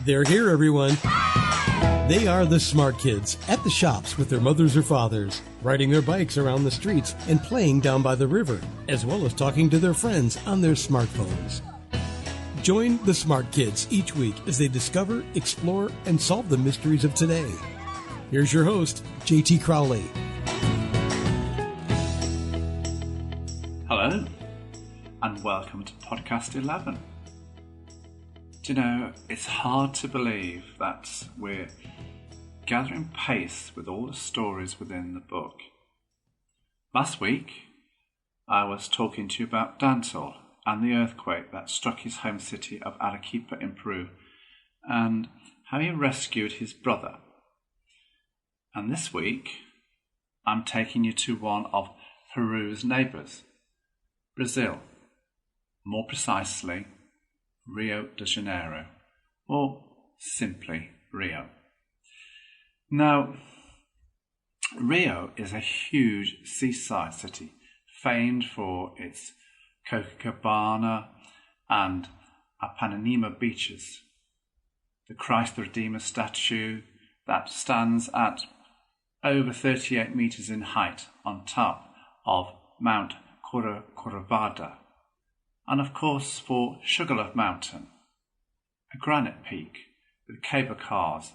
They're here, everyone. They are the smart kids at the shops with their mothers or fathers, riding their bikes around the streets and playing down by the river, as well as talking to their friends on their smartphones. Join the smart kids each week as they discover, explore, and solve the mysteries of today. Here's your host, JT Crowley. Hello, and welcome to Podcast 11. Do you know, it's hard to believe that we're gathering pace with all the stories within the book. Last week, I was talking to you about Dantle and the earthquake that struck his home city of Arequipa in Peru, and how he rescued his brother. And this week, I'm taking you to one of Peru's neighbours, Brazil, more precisely, Rio de Janeiro, or simply Rio. Now, Rio is a huge seaside city, famed for its Copacabana and Ipanema beaches. The Christ the Redeemer statue that stands at over 38 metres in height on top of Mount Corcovado, and of course for Sugarloaf Mountain, a granite peak with cable cars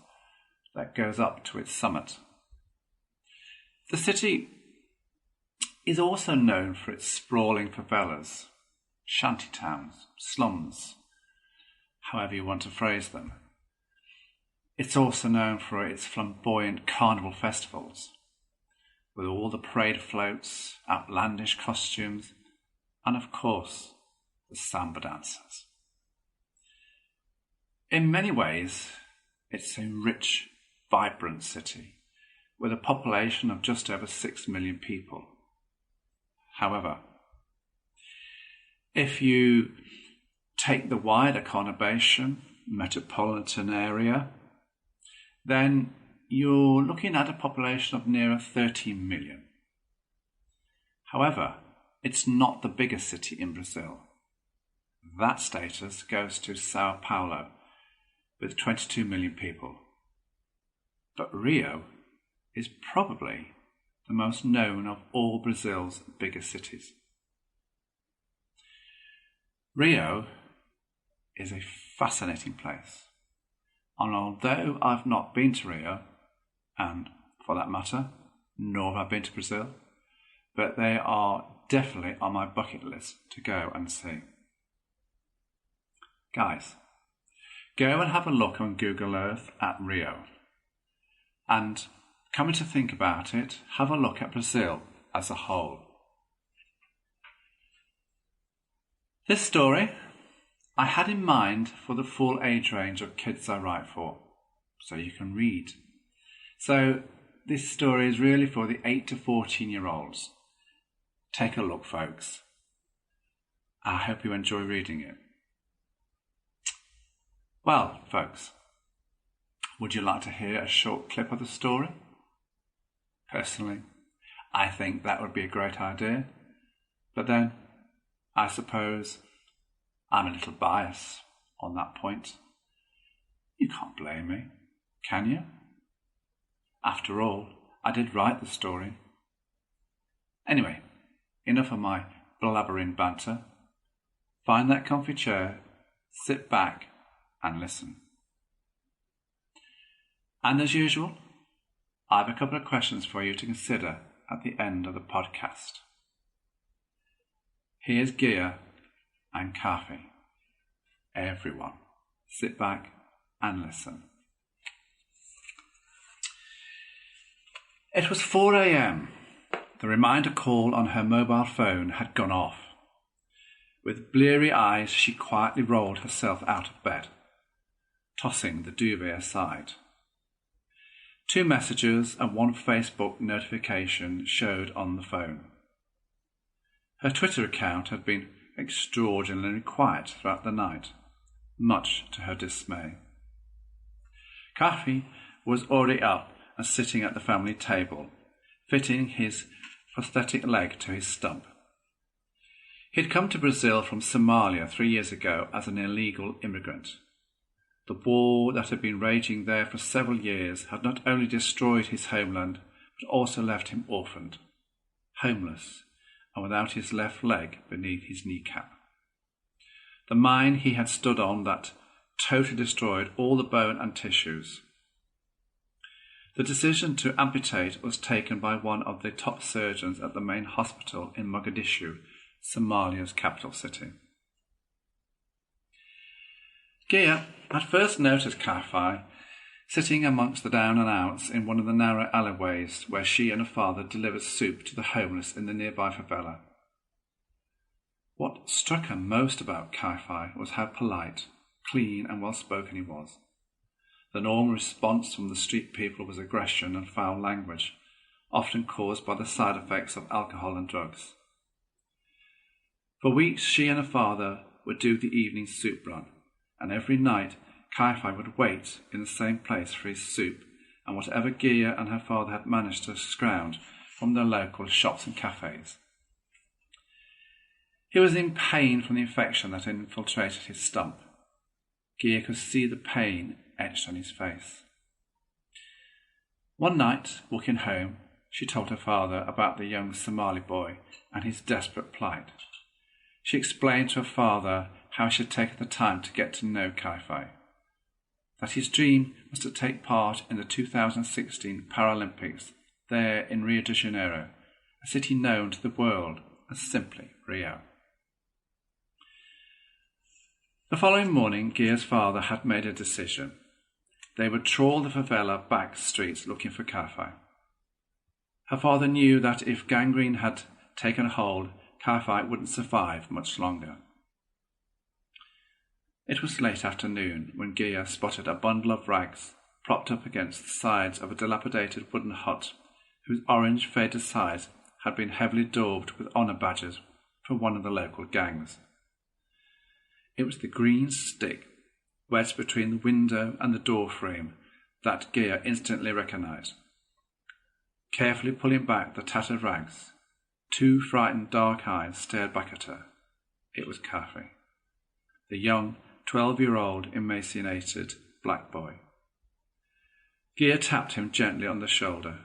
that goes up to its summit. The city is also known for its sprawling favelas, shantytowns, slums, however you want to phrase them. It's also known for its flamboyant carnival festivals, with all the parade floats, outlandish costumes, and of course, the samba dancers. In many ways, it's a rich, vibrant city with a population of just over 6 million people. However, if you take the wider conurbation, metropolitan area, then you're looking at a population of nearer 13 million. However, it's not the biggest city in Brazil. That status goes to Sao Paulo with 22 million people. But Rio is probably the most known of all Brazil's biggest cities. Rio is a fascinating place. And although I've not been to Rio, and for that matter, nor have I been to Brazil, but they are definitely on my bucket list to go and see. Guys, go and have a look on Google Earth at Rio. And coming to think about it, have a look at Brazil as a whole. This story I had in mind for the full age range of kids I write for, so you can read. So this story is really for the 8 to 14-year-olds. Take a look, folks. I hope you enjoy reading it. Well, folks, would you like to hear a short clip of the story? Personally, I think that would be a great idea. But then, I suppose I'm a little biased on that point. You can't blame me, can you? After all, I did write the story. Anyway, enough of my blabbering banter. Find that comfy chair, sit back and listen. And as usual, I have a couple of questions for you to consider at the end of the podcast. Here's Guia and Kaahi. Everyone, sit back and listen. It was 4 a.m. The reminder call on her mobile phone had gone off. With bleary eyes, she quietly rolled herself out of bed, tossing the duvet aside. 2 messages and 1 Facebook notification showed on the phone. Her Twitter account had been extraordinarily quiet throughout the night, much to her dismay. Kaahi was already up and sitting at the family table, fitting his prosthetic leg to his stump. He'd come to Brazil from Somalia 3 years ago as an illegal immigrant, The war that had been raging there for several years had not only destroyed his homeland, but also left him orphaned, homeless, and without his left leg beneath his kneecap. The mine he had stood on that totally destroyed all the bone and tissues. The decision to amputate was taken by one of the top surgeons at the main hospital in Mogadishu, Somalia's capital city. Guia had first noticed Kaahi sitting amongst the down and outs in one of the narrow alleyways where she and her father delivered soup to the homeless in the nearby favela. What struck her most about Kaahi was how polite, clean and well-spoken he was. The normal response from the street people was aggression and foul language, often caused by the side effects of alcohol and drugs. For weeks she and her father would do the evening soup run, and every night Kaahi would wait in the same place for his soup and whatever Guia and her father had managed to scrounge from their local shops and cafes. He was in pain from the infection that had infiltrated his stump. Guia could see the pain etched on his face. One night, walking home, she told her father about the young Somali boy and his desperate plight. She explained to her father how she had taken the time to get to know Kaahi, that his dream was to take part in the 2016 Paralympics there in Rio de Janeiro, a city known to the world as simply Rio. The following morning, Guia's father had made a decision. They would trawl the favela back streets looking for Kaahi. Her father knew that if gangrene had taken hold, Kaahi wouldn't survive much longer. It was late afternoon when Guia spotted a bundle of rags propped up against the sides of a dilapidated wooden hut whose orange faded sides had been heavily daubed with honour badges from one of the local gangs. It was the green stick wedged between the window and the door frame that Guia instantly recognised. Carefully pulling back the tattered rags, two frightened dark eyes stared back at her. It was Kaahi, the young 12-year-old emaciated black boy. Guia tapped him gently on the shoulder.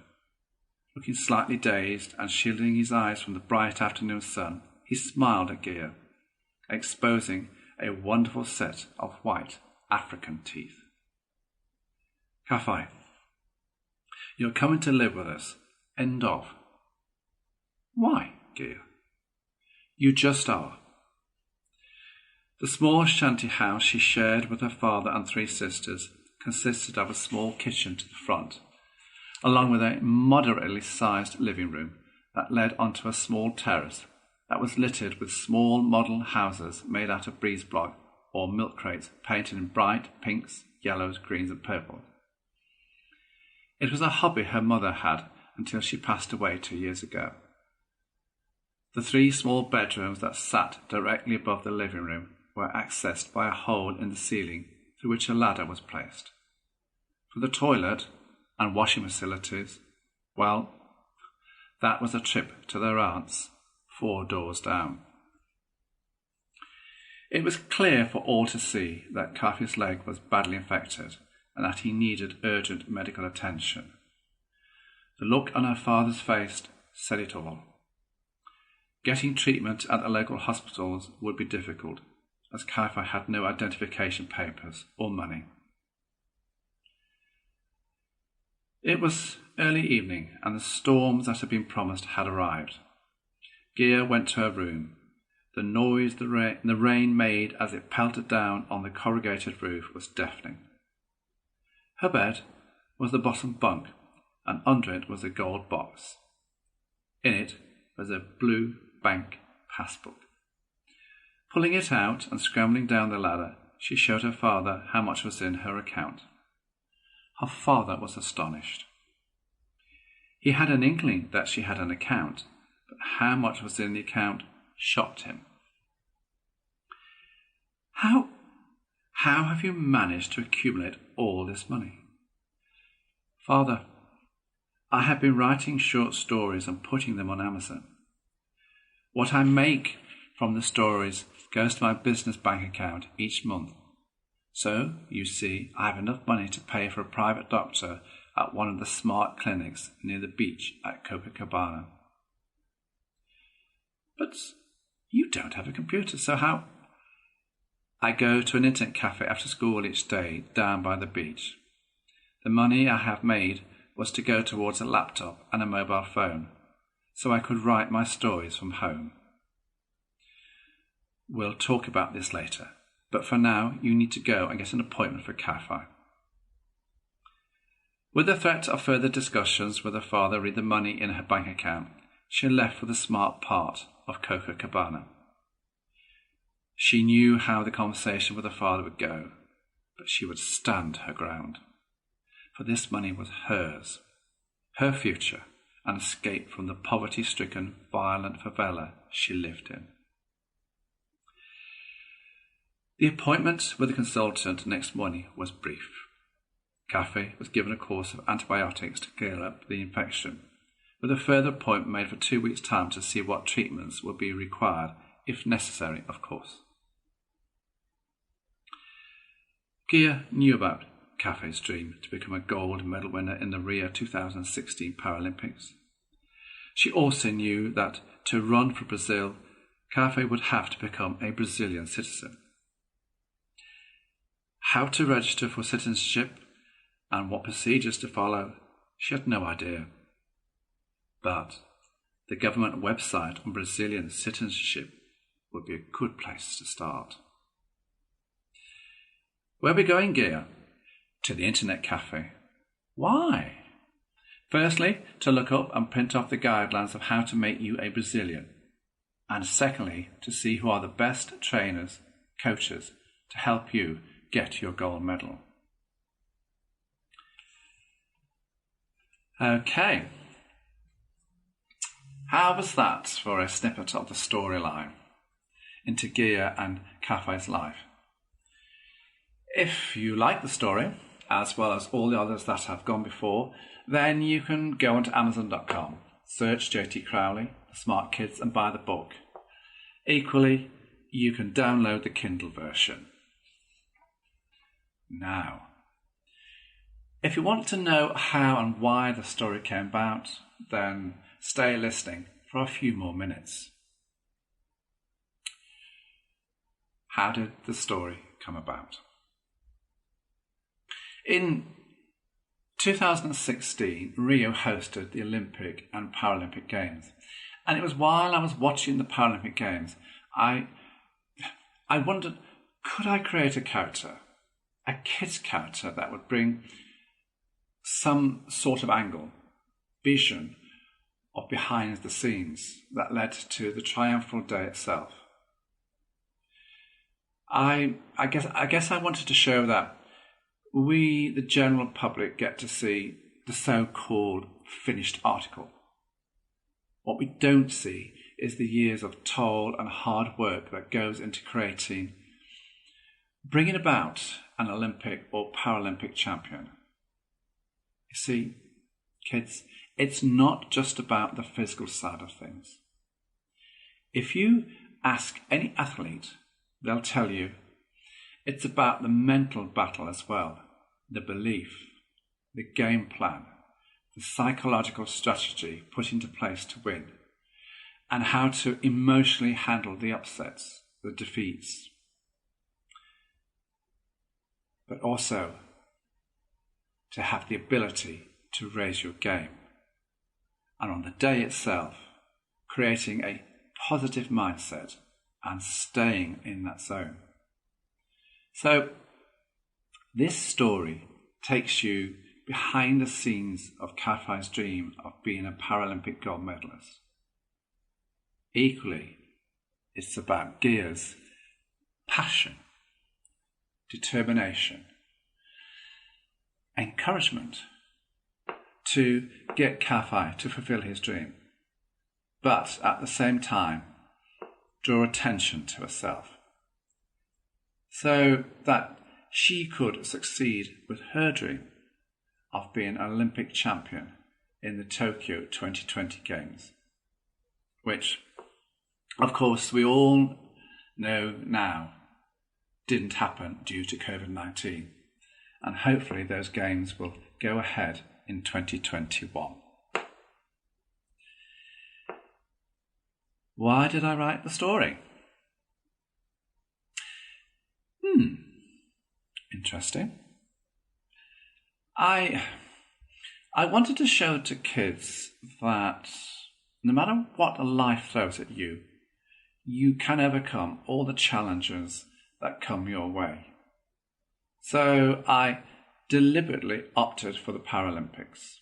Looking slightly dazed and shielding his eyes from the bright afternoon sun, he smiled at Guia, exposing a wonderful set of white African teeth. Kaahi, you're coming to live with us. End of. Why, Guia? You just are. The small shanty house she shared with her father and three sisters consisted of a small kitchen to the front, along with a moderately sized living room that led onto a small terrace that was littered with small model houses made out of breeze block or milk crates painted in bright pinks, yellows, greens and purple. It was a hobby her mother had until she passed away 2 years ago. The three small bedrooms that sat directly above the living room were accessed by a hole in the ceiling through which a ladder was placed. For the toilet and washing facilities, well, that was a trip to their aunt's 4 doors down. It was clear for all to see that Kaahi's leg was badly infected and that he needed urgent medical attention. The look on her father's face said it all. Getting treatment at the local hospitals would be difficult, as Kaahi had no identification papers or money. It was early evening, and the storms that had been promised had arrived. Guia went to her room. The noise the rain made as it pelted down on the corrugated roof was deafening. Her bed was the bottom bunk, and under it was a gold box. In it was a blue bank passbook. Pulling it out and scrambling down the ladder, she showed her father how much was in her account. Her father was astonished. He had an inkling that she had an account, but how much was in the account shocked him. How have you managed to accumulate all this money? Father, I have been writing short stories and putting them on Amazon. What I make from the stories goes to my business bank account each month, So, you see, I have enough money to pay for a private doctor at one of the smart clinics near the beach at Copacabana. But you don't have a computer, so how? I go to an internet cafe after school each day down by the beach. The money I have made was to go towards a laptop and a mobile phone, so I could write my stories from home. We'll talk about this later, but for now you need to go and get an appointment for Kaahi. With the threat of further discussions with her father re the money in her bank account, she left for the smart part of Copacabana. She knew how the conversation with her father would go, but she would stand her ground. For this money was hers, her future, and escape from the poverty-stricken, violent favela she lived in. The appointment with the consultant next morning was brief. Kaahi was given a course of antibiotics to clear up the infection, with a further appointment made for 2 weeks' time to see what treatments would be required, if necessary, of course. Guia knew about Kaahi's dream to become a gold medal winner in the Rio 2016 Paralympics. She also knew that to run for Brazil, Kaahi would have to become a Brazilian citizen. How to register for citizenship and what procedures to follow, she had no idea. But the government website on Brazilian citizenship would be a good place to start. Where are we going, Guia? To the internet cafe. Why? Firstly, to look up and print off the guidelines of how to make you a Brazilian. And secondly, to see who are the best trainers, coaches, to help you get your gold medal. Okay. How was that for a snippet of the storyline into Guia and Kaahi's life? If you like the story, as well as all the others that have gone before, then you can go onto Amazon.com, search J.T. Crowley, The Smart Kids, and buy the book. Equally, you can download the Kindle version. Now, if you want to know how and why the story came about, then stay listening for a few more minutes. How did the story come about? In 2016, Rio hosted the Olympic and Paralympic Games. And it was while I was watching the Paralympic Games, I wondered, could I create a character, a kid's character that would bring some sort of angle, vision of behind the scenes that led to the triumphal day itself. I guess I wanted to show that we, the general public, get to see the so-called finished article. What we don't see is the years of toil and hard work that goes into bringing about an Olympic or Paralympic champion. You see, kids, it's not just about the physical side of things. If you ask any athlete, they'll tell you it's about the mental battle as well, the belief, the game plan, the psychological strategy put into place to win, and how to emotionally handle the upsets, the defeats. But also to have the ability to raise your game. And on the day itself, creating a positive mindset and staying in that zone. So, this story takes you behind the scenes of Kaahi's dream of being a Paralympic gold medalist. Equally, it's about Guia's passion, determination, encouragement to get Kaahi to fulfill his dream, but at the same time, draw attention to herself, so that she could succeed with her dream of being an Olympic champion in the Tokyo 2020 Games, which, of course, we all know now didn't happen due to COVID-19. And hopefully those games will go ahead in 2021. Why did I write the story? Interesting. I wanted to show to kids that no matter what life throws at you, you can overcome all the challenges that come your way. So I deliberately opted for the Paralympics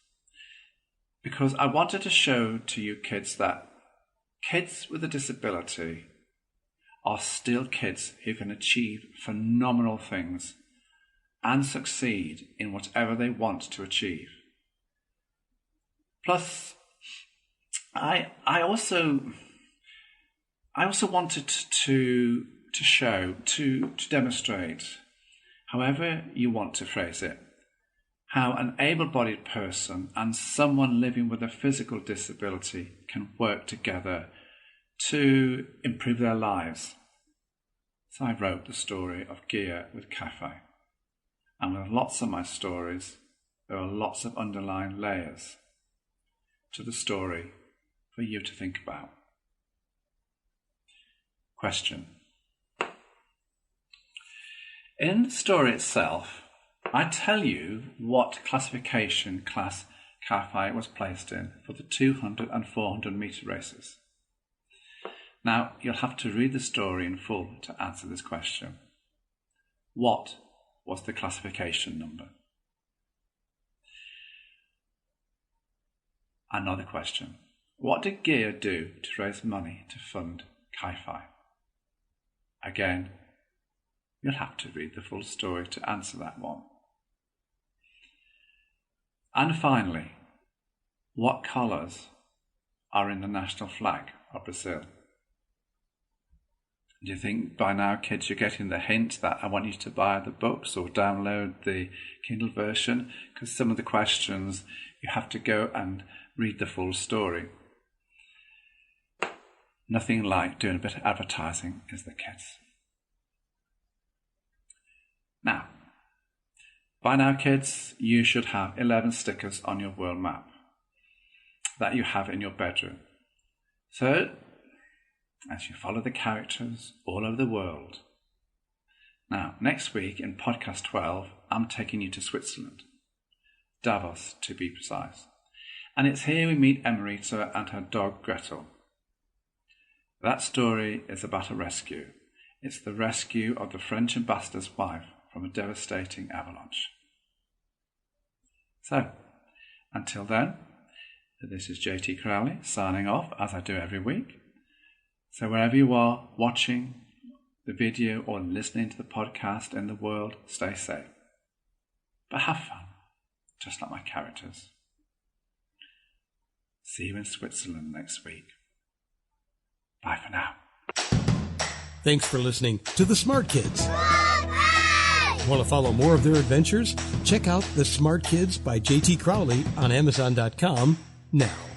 because I wanted to show to you kids that kids with a disability are still kids who can achieve phenomenal things and succeed in whatever they want to achieve. Plus, I also wanted to show, to demonstrate, however you want to phrase it, how an able-bodied person and someone living with a physical disability can work together to improve their lives. So I wrote the story of Guia with Kaahi. And with lots of my stories, there are lots of underlying layers to the story for you to think about. Question. In the story itself, I tell you what classification class Kaahi was placed in for the 200 and 400 metre races. Now, you'll have to read the story in full to answer this question. What was the classification number? Another question. What did Guia do to raise money to fund Kaahi? Again, you'll have to read the full story to answer that one. And finally, what colours are in the national flag of Brazil? Do you think by now, kids, you're getting the hint that I want you to buy the books or download the Kindle version? Because some of the questions, you have to go and read the full story. Nothing like doing a bit of advertising, is the kids. Now, by now, kids, you should have 11 stickers on your world map that you have in your bedroom. So, as you follow the characters all over the world. Now, next week in podcast 12, I'm taking you to Switzerland, Davos to be precise. And it's here we meet Emerita and her dog Gretel. That story is about a rescue. It's the rescue of the French ambassador's wife from a devastating avalanche. So, until then, this is JT Crowley signing off as I do every week. So wherever you are watching the video or listening to the podcast in the world, stay safe. But have fun, just like my characters. See you in Switzerland next week. Bye for now. Thanks for listening to The Smart Kids. Want to follow more of their adventures? Check out The Smart Kids by JT Crowley on Amazon.com now.